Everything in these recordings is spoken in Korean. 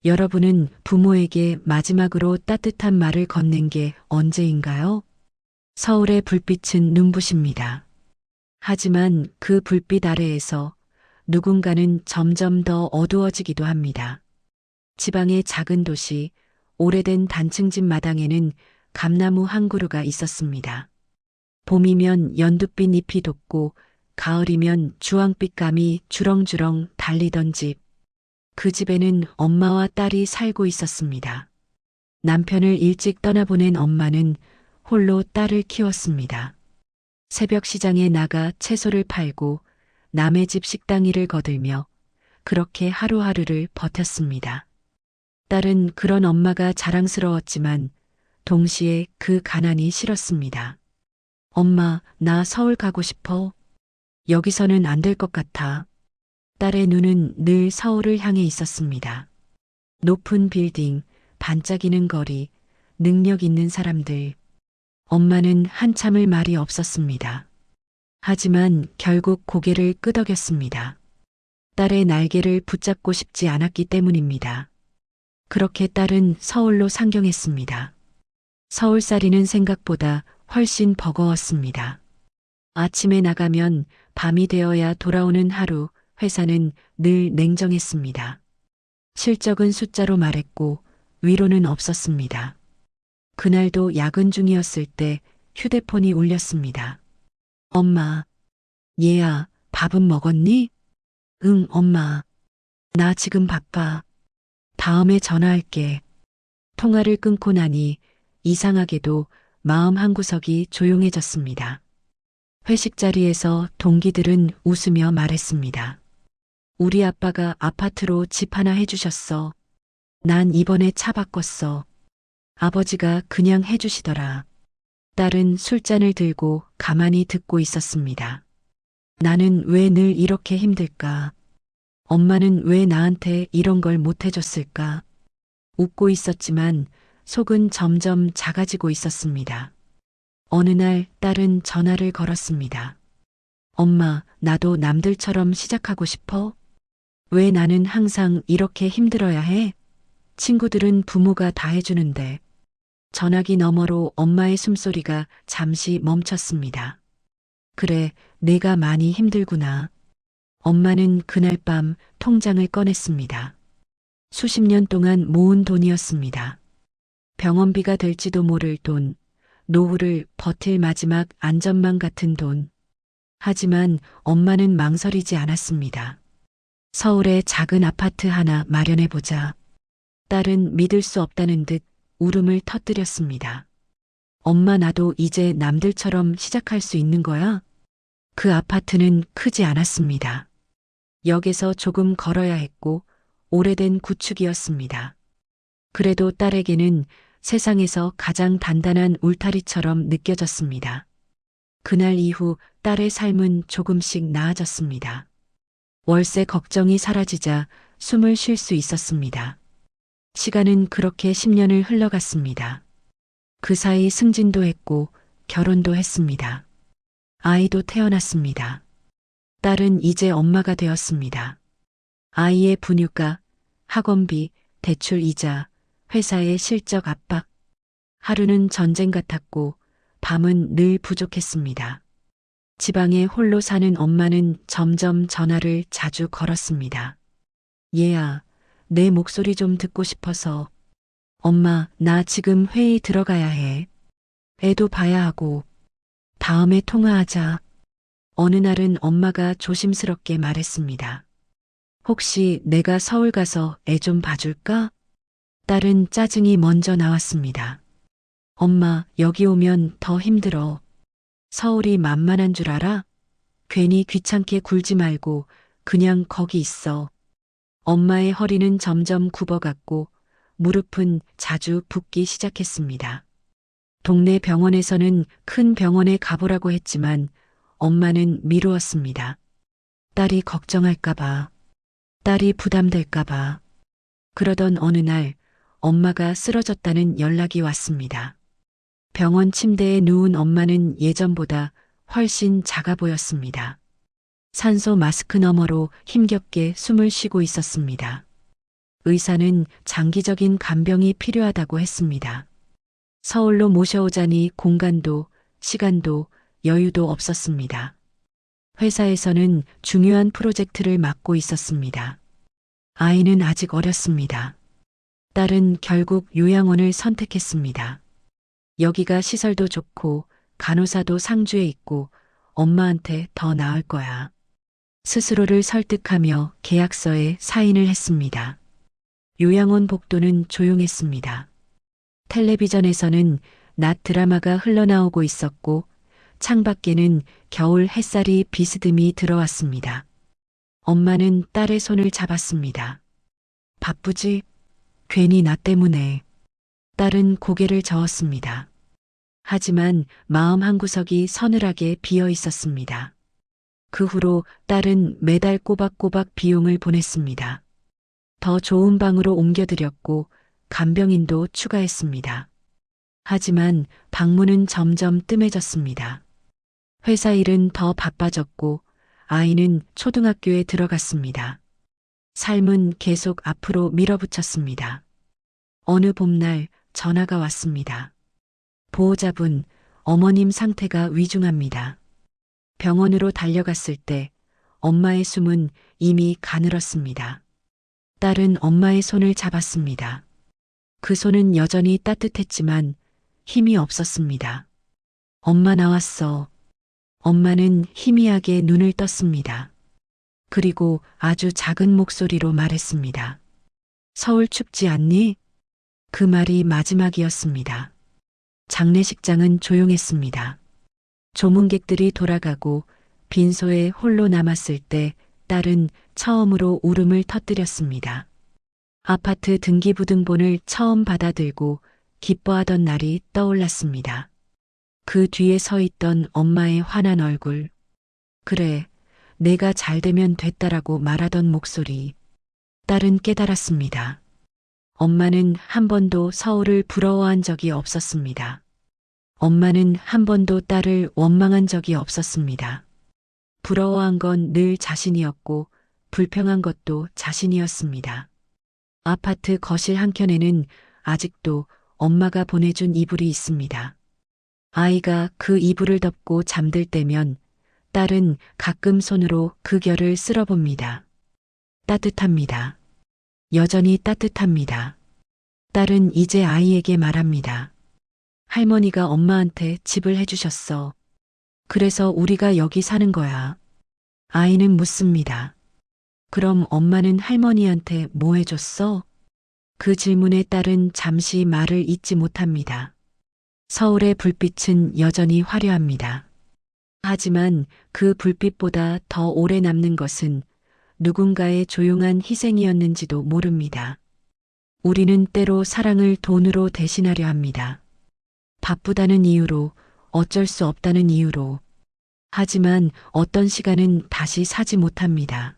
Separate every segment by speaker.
Speaker 1: 여러분은 부모에게 마지막으로 따뜻한 말을 건넨 게 언제인가요? 서울의 불빛은 눈부십니다. 하지만 그 불빛 아래에서 누군가는 점점 더 어두워지기도 합니다. 지방의 작은 도시, 오래된 단층집 마당에는 감나무 한 그루가 있었습니다. 봄이면 연두빛 잎이 돋고 가을이면 주황빛 감이 주렁주렁 달리던 집. 그 집에는 엄마와 딸이 살고 있었습니다. 남편을 일찍 떠나보낸 엄마는 홀로 딸을 키웠습니다. 새벽 시장에 나가 채소를 팔고 남의 집 식당 일을 거들며 그렇게 하루하루를 버텼습니다. 딸은 그런 엄마가 자랑스러웠지만 동시에 그 가난이 싫었습니다. 엄마, 나 서울 가고 싶어. 여기서는 안 될 것 같아. 딸의 눈은 늘 서울을 향해 있었습니다. 높은 빌딩, 반짝이는 거리, 능력 있는 사람들. 엄마는 한참을 말이 없었습니다. 하지만 결국 고개를 끄덕였습니다. 딸의 날개를 붙잡고 싶지 않았기 때문입니다. 그렇게 딸은 서울로 상경했습니다. 서울살이는 생각보다 훨씬 버거웠습니다. 아침에 나가면 밤이 되어야 돌아오는 하루, 회사는 늘 냉정했습니다. 실적은 숫자로 말했고 위로는 없었습니다. 그날도 야근 중이었을 때 휴대폰이 울렸습니다. 엄마, 얘야, 밥은 먹었니? 응, 엄마. 나 지금 바빠. 다음에 전화할게. 통화를 끊고 나니 이상하게도 마음 한구석이 조용해졌습니다. 회식 자리에서 동기들은 웃으며 말했습니다. 우리 아빠가 아파트로 집 하나 해주셨어. 난 이번에 차 바꿨어. 아버지가 그냥 해주시더라. 딸은 술잔을 들고 가만히 듣고 있었습니다. 나는 왜 늘 이렇게 힘들까? 엄마는 왜 나한테 이런 걸 못 해줬을까? 웃고 있었지만 속은 점점 작아지고 있었습니다. 어느 날 딸은 전화를 걸었습니다. 엄마, 나도 남들처럼 시작하고 싶어? 왜 나는 항상 이렇게 힘들어야 해? 친구들은 부모가 다 해주는데. 전화기 너머로 엄마의 숨소리가 잠시 멈췄습니다. 그래, 내가 많이 힘들구나. 엄마는 그날 밤 통장을 꺼냈습니다. 수십 년 동안 모은 돈이었습니다. 병원비가 될지도 모를 돈, 노후를 버틸 마지막 안전망 같은 돈. 하지만 엄마는 망설이지 않았습니다. 서울에 작은 아파트 하나 마련해보자. 딸은 믿을 수 없다는 듯 울음을 터뜨렸습니다. 엄마, 나도 이제 남들처럼 시작할 수 있는 거야? 그 아파트는 크지 않았습니다. 역에서 조금 걸어야 했고 오래된 구축이었습니다. 그래도 딸에게는 세상에서 가장 단단한 울타리처럼 느껴졌습니다. 그날 이후 딸의 삶은 조금씩 나아졌습니다. 월세 걱정이 사라지자 숨을 쉴 수 있었습니다. 시간은 그렇게 10년을 흘러갔습니다. 그 사이 승진도 했고 결혼도 했습니다. 아이도 태어났습니다. 딸은 이제 엄마가 되었습니다. 아이의 분유가, 학원비, 대출 이자, 회사의 실적 압박. 하루는 전쟁 같았고 밤은 늘 부족했습니다. 지방에 홀로 사는 엄마는 점점 전화를 자주 걸었습니다. 얘야, 내 목소리 좀 듣고 싶어서. 엄마, 나 지금 회의 들어가야 해. 애도 봐야 하고. 다음에 통화하자. 어느 날은 엄마가 조심스럽게 말했습니다. 혹시 내가 서울 가서 애 좀 봐줄까? 딸은 짜증이 먼저 나왔습니다. 엄마, 여기 오면 더 힘들어. 서울이 만만한 줄 알아? 괜히 귀찮게 굴지 말고 그냥 거기 있어. 엄마의 허리는 점점 굽어갔고 무릎은 자주 붓기 시작했습니다. 동네 병원에서는 큰 병원에 가보라고 했지만 엄마는 미루었습니다. 딸이 걱정할까봐, 딸이 부담될까봐. 그러던 어느 날 엄마가 쓰러졌다는 연락이 왔습니다. 병원 침대에 누운 엄마는 예전보다 훨씬 작아 보였습니다. 산소 마스크 너머로 힘겹게 숨을 쉬고 있었습니다. 의사는 장기적인 간병이 필요하다고 했습니다. 서울로 모셔오자니 공간도 시간도 여유도 없었습니다. 회사에서는 중요한 프로젝트를 맡고 있었습니다. 아이는 아직 어렸습니다. 딸은 결국 요양원을 선택했습니다. 여기가 시설도 좋고 간호사도 상주에 있고 엄마한테 더 나을 거야. 스스로를 설득하며 계약서에 사인을 했습니다. 요양원 복도는 조용했습니다. 텔레비전에서는 낮 드라마가 흘러나오고 있었고 창밖에는 겨울 햇살이 비스듬히 들어왔습니다. 엄마는 딸의 손을 잡았습니다. 바쁘지? 괜히 나 때문에. 딸은 고개를 저었습니다. 하지만 마음 한구석이 서늘하게 비어 있었습니다. 그 후로 딸은 매달 꼬박꼬박 비용을 보냈습니다. 더 좋은 방으로 옮겨드렸고 간병인도 추가했습니다. 하지만 방문은 점점 뜸해졌습니다. 회사 일은 더 바빠졌고 아이는 초등학교에 들어갔습니다. 삶은 계속 앞으로 밀어붙였습니다. 어느 봄날 전화가 왔습니다. 보호자분, 어머님 상태가 위중합니다. 병원으로 달려갔을 때 엄마의 숨은 이미 가늘었습니다. 딸은 엄마의 손을 잡았습니다. 그 손은 여전히 따뜻했지만 힘이 없었습니다. 엄마 나왔어. 엄마는 희미하게 눈을 떴습니다. 그리고 아주 작은 목소리로 말했습니다. 서울 춥지 않니? 그 말이 마지막이었습니다. 장례식장은 조용했습니다. 조문객들이 돌아가고 빈소에 홀로 남았을 때 딸은 처음으로 울음을 터뜨렸습니다. 아파트 등기부등본을 처음 받아들고 기뻐하던 날이 떠올랐습니다. 그 뒤에 서 있던 엄마의 환한 얼굴. 그래, 내가 잘 되면 됐다라고 말하던 목소리. 딸은 깨달았습니다. 엄마는 한 번도 서울을 부러워한 적이 없었습니다. 엄마는 한 번도 딸을 원망한 적이 없었습니다. 부러워한 건 늘 자신이었고 불평한 것도 자신이었습니다. 아파트 거실 한켠에는 아직도 엄마가 보내준 이불이 있습니다. 아이가 그 이불을 덮고 잠들 때면 딸은 가끔 손으로 그 결을 쓸어봅니다. 따뜻합니다. 여전히 따뜻합니다. 딸은 이제 아이에게 말합니다. 할머니가 엄마한테 집을 해주셨어. 그래서 우리가 여기 사는 거야. 아이는 묻습니다. 그럼 엄마는 할머니한테 뭐 해줬어? 그 질문에 딸은 잠시 말을 잇지 못합니다. 서울의 불빛은 여전히 화려합니다. 하지만 그 불빛보다 더 오래 남는 것은 누군가의 조용한 희생이었는지도 모릅니다. 우리는 때로 사랑을 돈으로 대신하려 합니다. 바쁘다는 이유로, 어쩔 수 없다는 이유로. 하지만 어떤 시간은 다시 사지 못합니다.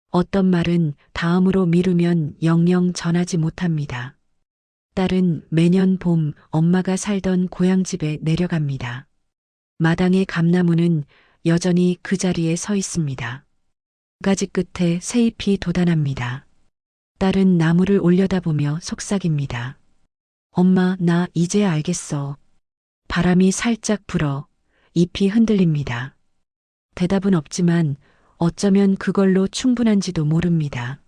Speaker 1: 어떤 말은 다음으로 미루면 영영 전하지 못합니다. 딸은 매년 봄 엄마가 살던 고향집에 내려갑니다. 마당의 감나무는 여전히 그 자리에 서 있습니다. 가지 끝에 새잎이 돋아납니다. 딸은 나무를 올려다보며 속삭입니다. 엄마, 나 이제 알겠어. 바람이 살짝 불어 잎이 흔들립니다. 대답은 없지만 어쩌면 그걸로 충분한지도 모릅니다.